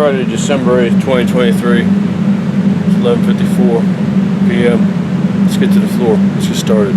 Friday, December 8th, 2023. It's 11:54 p.m. Let's get to the floor. Let's get started.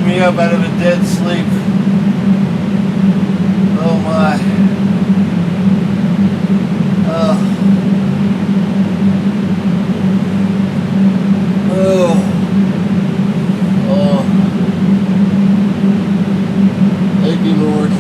getting me up out of a dead sleep. Oh my. Oh. Thank you, Lord.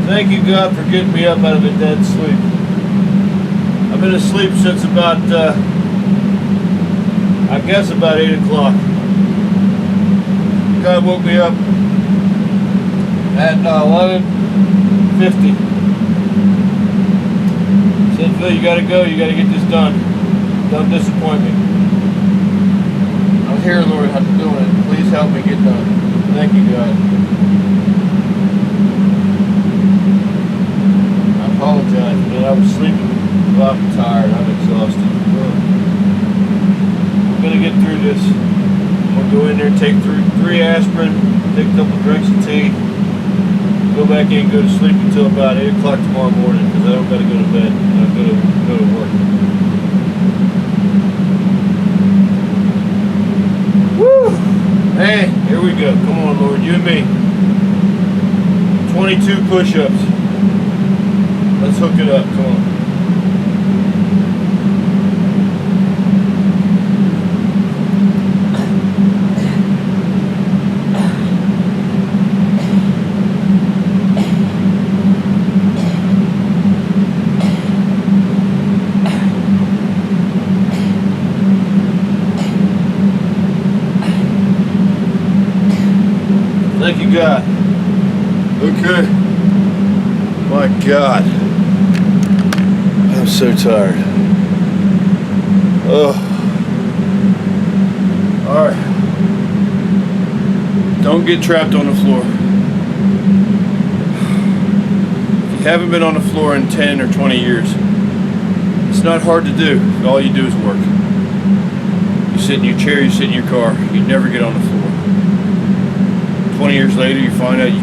Thank you, God, for getting me up out of a dead sleep. I've been asleep since about, I guess about 8 o'clock. God woke me up at 11:50. Said, Phil, you gotta go, you gotta get this done. Don't disappoint me. I'm here, Lord, I'm doing it. Please help me get done. Thank you, God. apologize, man. I was sleeping. Well, I'm tired. I'm exhausted. I'm gonna get through this. I'm gonna go in there, take 3 aspirin, take a couple drinks of tea, go back in and go to sleep until about 8 o'clock tomorrow morning because I don't gotta go to bed. I go to work. Woo! Man, here we go. Come on, Lord, you and me. 22 push-ups. Let's hook it up. Come on. Thank you, God. Okay. My God. I'm so tired. Oh. Alright. Don't get trapped on the floor. If you haven't been on the floor in 10 or 20 years, it's not hard to do. All you do is work. You sit in your chair, you sit in your car, you never get on the floor. 20 years later, you find out you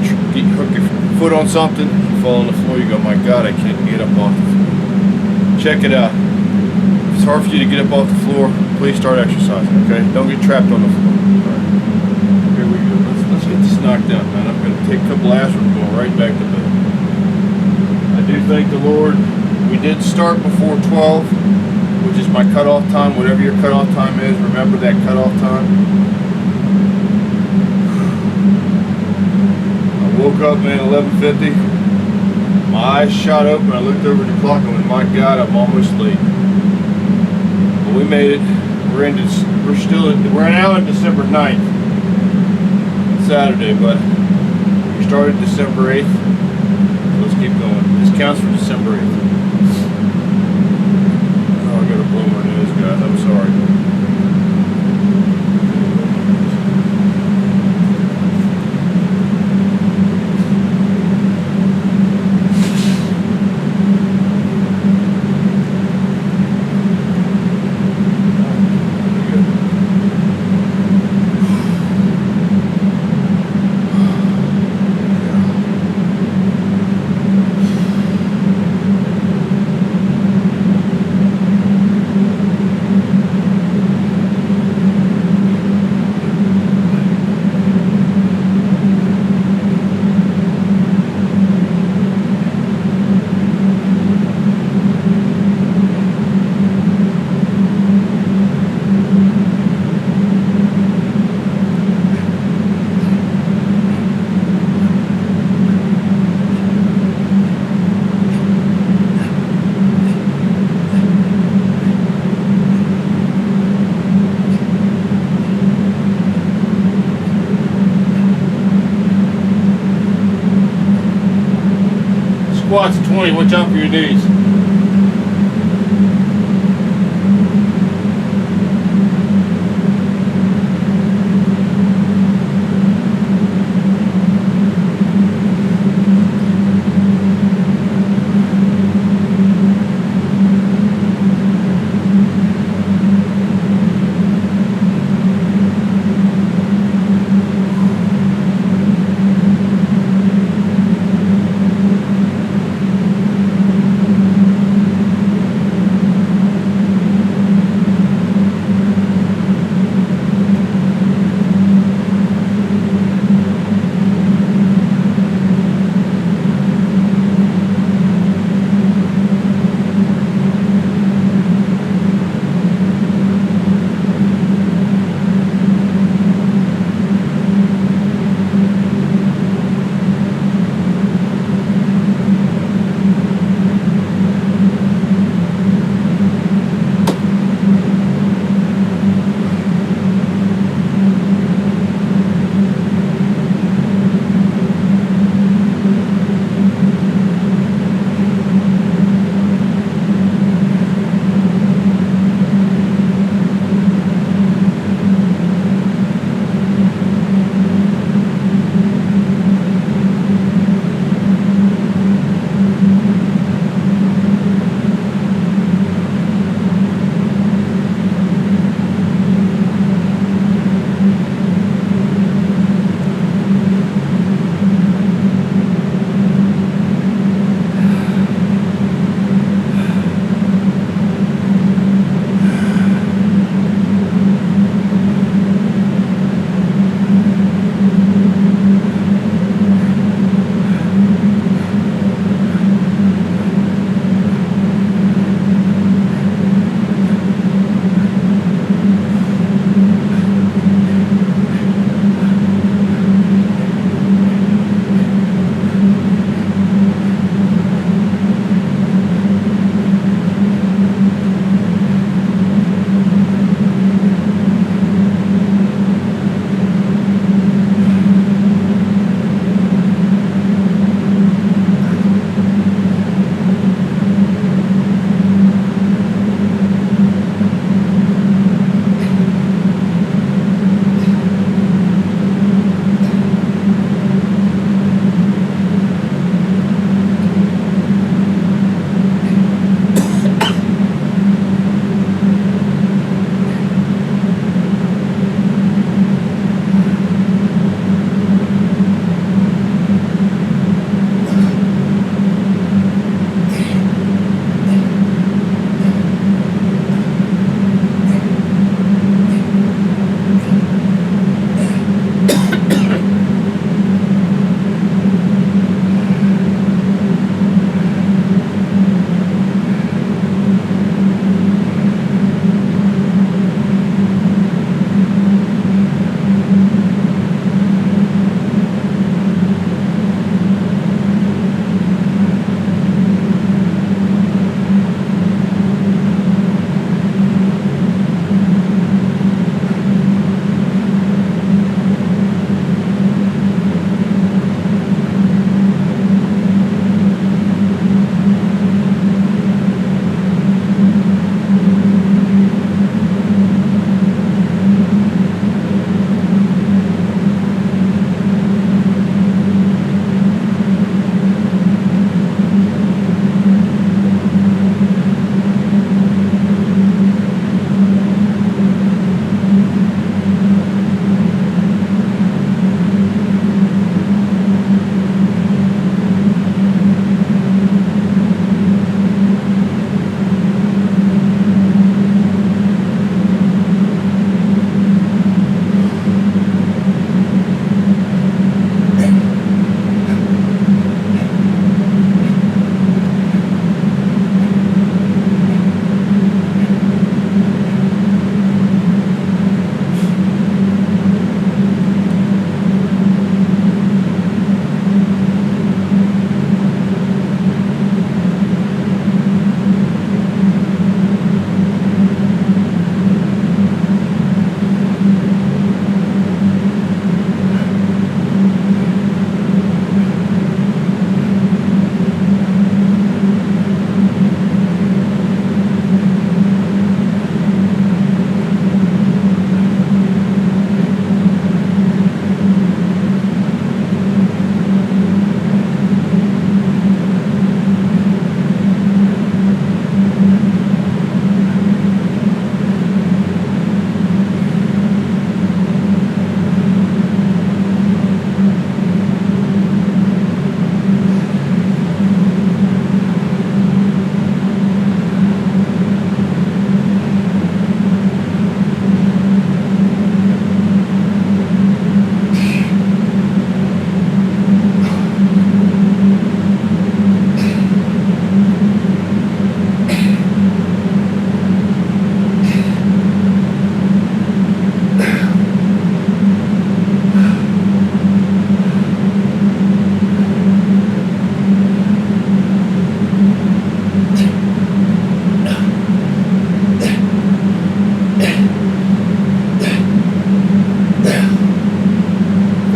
hook your foot on something, you fall on the floor, you go, my God, I can't get up off the floor. Check it out. If it's hard for you to get up off the floor, please start exercising, okay? Don't get trapped on the floor. All right. Here we go. Let's get this knocked out, man. I'm going to take a couple aspirin and go right back to bed. I do thank the Lord. We did start before 12, which is my cutoff time. Whatever your cutoff time is, remember that cutoff time. Woke up, man, 11:50. My eyes shot open. I looked over at the clock and went, my God, I'm almost late. But we made it. We're now in December 9th. Saturday, but we started December 8th. Let's keep going. This counts for December 8th. Oh, I gotta blow my nose, guys. I'm sorry. Squats 20, watch out for your knees.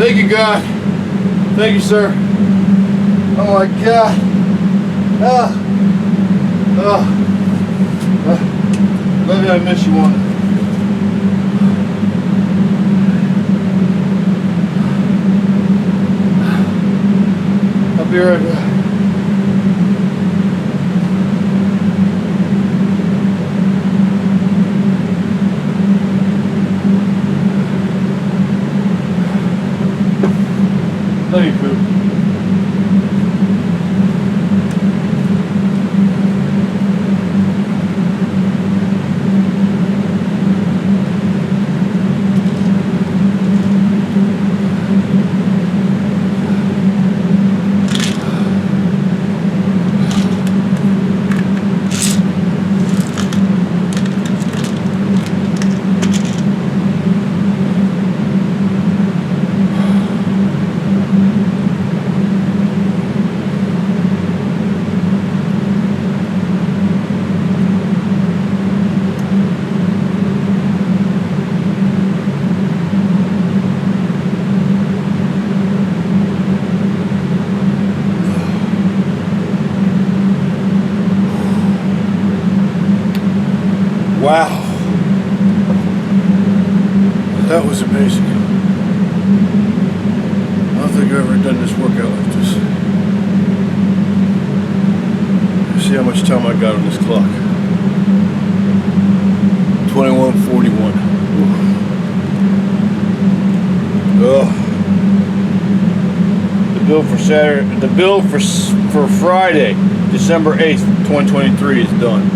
Thank you, God. Thank you, sir. Oh my God. Maybe I miss you one. I'll be right back. Thank you, Coop. Wow, that was amazing. I don't think I've ever done this workout like this. See how much time I got on this clock. 21:41. Oh. The bill for Saturday, the bill for Friday, December 8th, 2023 is done.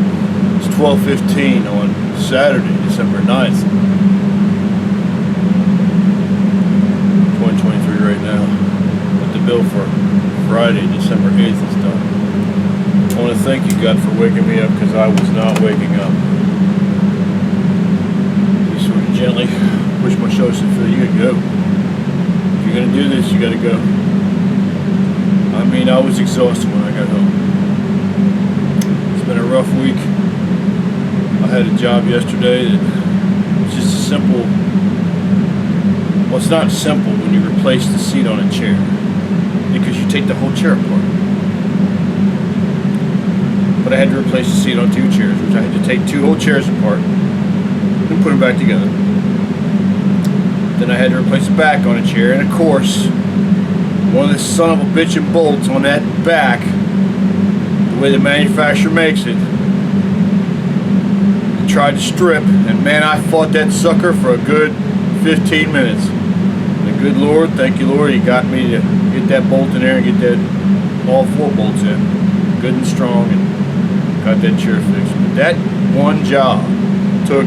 12:15 on Saturday, December 9th. 2023 right now. But the bill for Friday, December 8th is done. I want to thank you, God, for waking me up because I was not waking up. You sort of gently push my shoulders and feel you gotta go. If you're going to do this, you got to go. I mean, I was exhausted when I got home. It's been a rough week. I had a job yesterday that was just a simple, well, it's not simple when you replace the seat on a chair because you take the whole chair apart. But I had to replace the seat on two chairs, which I had to take two whole chairs apart and put them back together. Then I had to replace the back on a chair, and of course, one of the son of a bitchin' bolts on that back, the way the manufacturer makes it, tried to strip, and man, I fought that sucker for a good 15 minutes. And the good Lord, thank you Lord, He got me to get that bolt in there and get that all four bolts in, good and strong, and got that chair fixed. But that one job took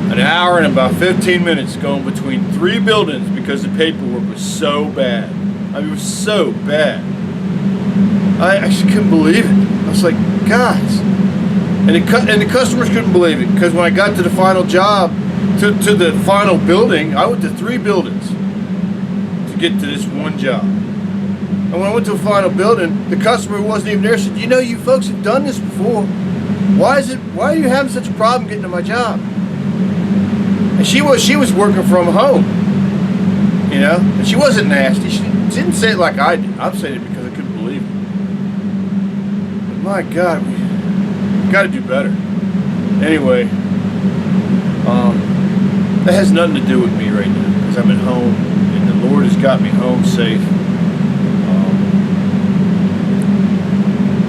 an hour and about 15 minutes going between 3 buildings because the paperwork was so bad. I mean, it was so bad. I just couldn't believe it. I was like, guys. And the customers couldn't believe it because when I got to the final job, to the final building, I went to 3 buildings to get to this one job. And when I went to the final building, the customer who wasn't even there said, "You know, you folks have done this before. Why are you having such a problem getting to my job?" And she was working from home, you know, and she wasn't nasty. She didn't say it like I did. I'm saying it because I couldn't believe it. But my God. Got to do better. Anyway, that has nothing to do with me right now because I'm at home and the Lord has got me home safe.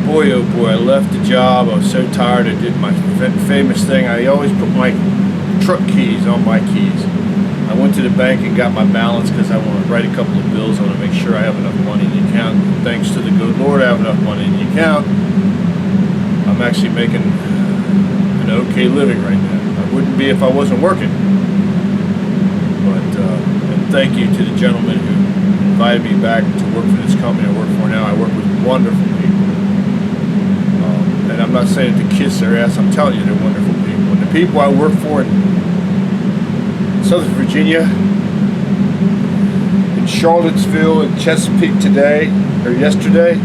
Boy, oh boy, I left the job. I was so tired. I did my famous thing. I always put my truck keys on my keys. I went to the bank and got my balance because I want to write a couple of bills. I want to make sure I have enough money in the account. Thanks to the good Lord, I have enough money in the account. I'm actually making an okay living right now. I wouldn't be if I wasn't working. But and thank you to the gentleman who invited me back to work for this company I work for now. I work with wonderful people. And I'm not saying it to kiss their ass. I'm telling you, they're wonderful people. And the people I work for in Southern Virginia, in Charlottesville, in Chesapeake today, or yesterday,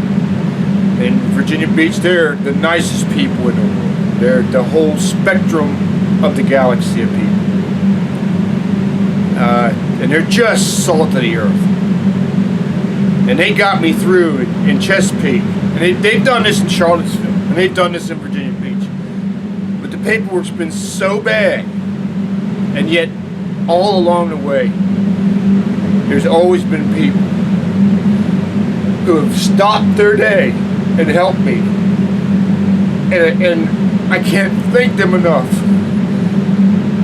in Virginia Beach, they're the nicest people in the world. They're the whole spectrum of the galaxy of people. and they're just salt of the earth. And they got me through in Chesapeake, and they've done this in Charlottesville, and they've done this in Virginia Beach. But the paperwork's been so bad, and yet all along the way, there's always been people who have stopped their day and helped me, and I can't thank them enough.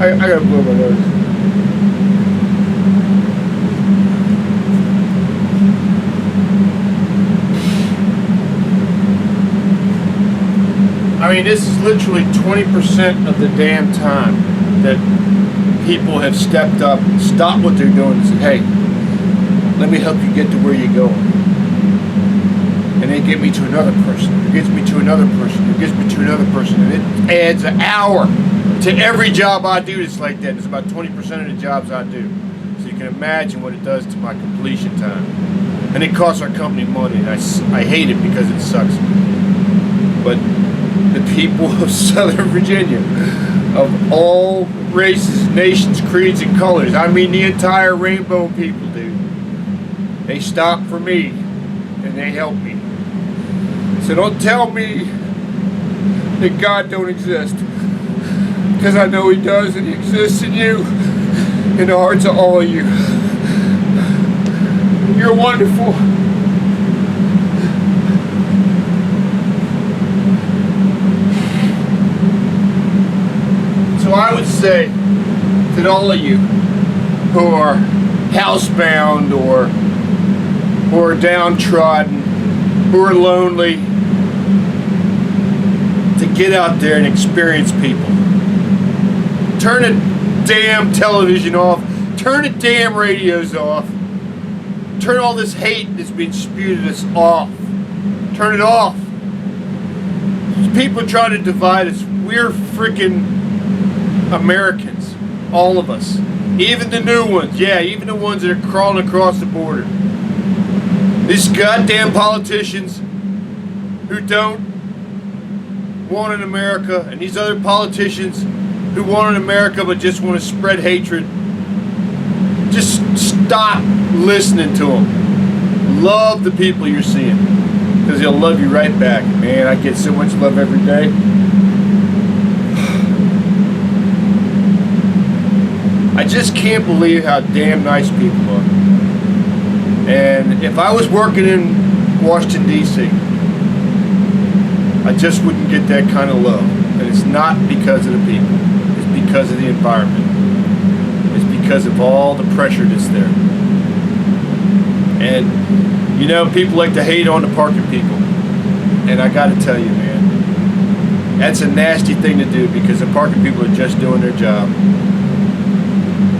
I gotta blow my nose. I mean, this is literally 20% of the damn time that people have stepped up, stopped what they're doing, and said, hey, let me help you get to where you're going. And they get me to another person, who gets me to another person, who gets me to another person, and it adds an hour to every job I do that's like that. It's about 20% of the jobs I do. So you can imagine what it does to my completion time. And it costs our company money, and I hate it because it sucks. But the people of Southern Virginia, of all races, nations, creeds, and colors, I mean the entire rainbow of people, dude, they stop for me, and they help me. So don't tell me that God don't exist, because I know He does, and He exists in you, in the hearts of all of you. You're wonderful. So I would say that all of you who are housebound or who are downtrodden, who are lonely, to get out there and experience people. Turn the damn television off. Turn the damn radios off. Turn all this hate that's being spewed at us off. Turn it off. People try to divide us. We're freaking Americans. All of us. Even the new ones. Yeah, even the ones that are crawling across the border. These goddamn politicians who don't want an America, and these other politicians who want an America but just want to spread hatred. Just stop listening to them. Love the people you're seeing, because they'll love you right back. Man, I get so much love every day. I just can't believe how damn nice people are. And if I was working in Washington, D.C., I just wouldn't get that kind of love. And it's not because of the people. It's because of the environment. It's because of all the pressure that's there. And, you know, people like to hate on the parking people. And I got to tell you, man, that's a nasty thing to do, because the parking people are just doing their job.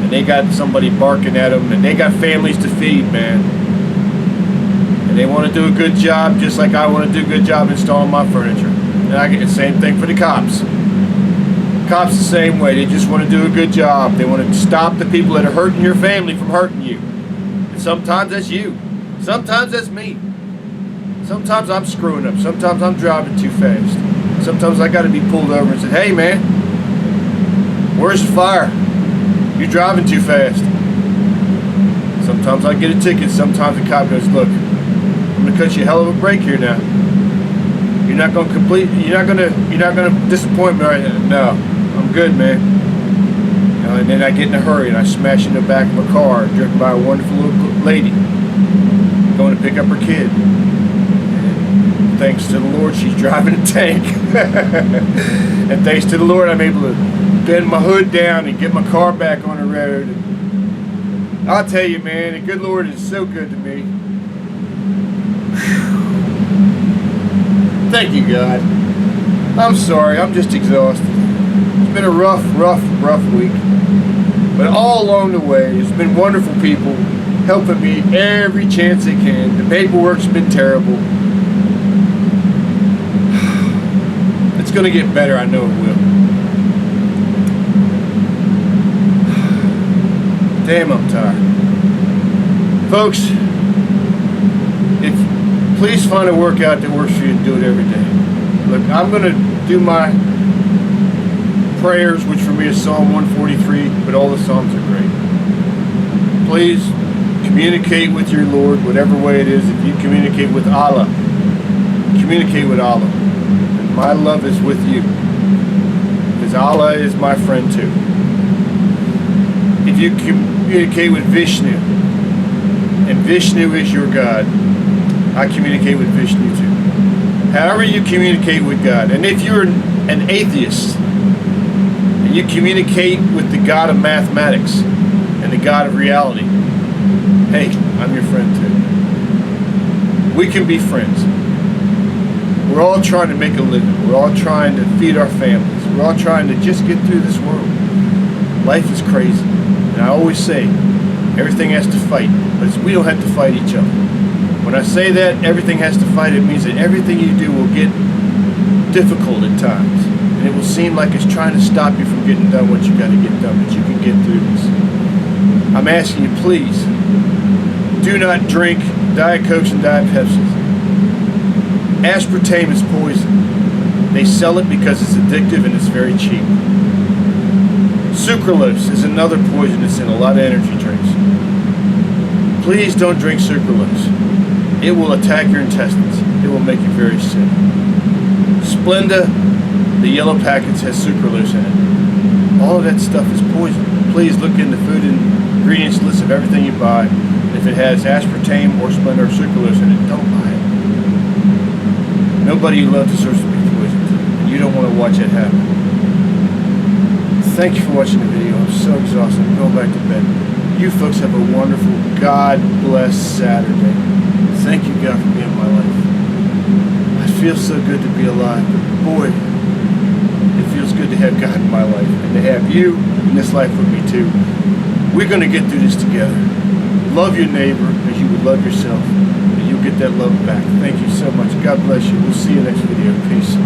And they got somebody barking at them, and they got families to feed, man. And they want to do a good job, just like I want to do a good job installing my furniture. And I get the same thing for the cops. Cops the same way. They just want to do a good job. They want to stop the people that are hurting your family from hurting you. And sometimes that's you. Sometimes that's me. Sometimes I'm screwing up. Sometimes I'm driving too fast. Sometimes I got to be pulled over and said, hey man, where's the fire? You're driving too fast. Sometimes I get a ticket. Sometimes the cop goes, look, I'm gonna cut you a hell of a break here now. You're not gonna disappoint me right now. No, I'm good, man. And then I get in a hurry and I smash in the back of a car, driven by a wonderful little lady going to pick up her kid. And thanks to the Lord, she's driving a tank. And thanks to the Lord, I'm able to bend my hood down and get my car back on the road. And I'll tell you, man, the good Lord is so good to me. Thank you, God. I'm sorry, I'm just exhausted. It's been a rough week. But all along the way, it's been wonderful people helping me every chance they can. The paperwork's been terrible. It's going to get better, I know it will. Damn, I'm tired. Folks, please find a workout that works for you and do it every day. Look, I'm going to do my prayers, which for me is Psalm 143, but all the Psalms are great. Please Please communicate with your Lord, whatever way it is. If you communicate with Allah, communicate with Allah. And my love is with you, because Allah is my friend too. If you communicate with Vishnu, and Vishnu is your God, I communicate with Vishnu too. However you communicate with God. And if you're an atheist, and you communicate with the God of mathematics and the God of reality, hey, I'm your friend too. We can be friends. We're all trying to make a living. We're all trying to feed our families. We're all trying to just get through this world. Life is crazy. And I always say, everything has to fight, but we don't have to fight each other. When I say that, everything has to fight, it means that everything you do will get difficult at times. And it will seem like it's trying to stop you from getting done what you got to get done, but you can get through this. I'm asking you, please, do not drink Diet Cokes and Diet Pepsis. Aspartame is poison. They sell it because it's addictive and it's very cheap. Sucralose is another poison that's in a lot of energy drinks. Please don't drink sucralose. It will attack your intestines. It will make you very sick. Splenda, the yellow packets, has sucralose in it. All of that stuff is poison. Please look in the food and ingredients list of everything you buy. If it has aspartame or Splenda or sucralose in it, don't buy it. Nobody you love deserves to be poisoned, and you don't want to watch it happen. Thank you for watching the video. I'm so exhausted. I'm going back to bed. You folks have a wonderful, God-blessed Saturday. Thank you, God, for being in my life. It feels so good to be alive, but boy, it feels good to have God in my life and to have you in this life with me too. We're going to get through this together. Love your neighbor as you would love yourself, and you'll get that love back. Thank you so much. God bless you. We'll see you next video. Peace.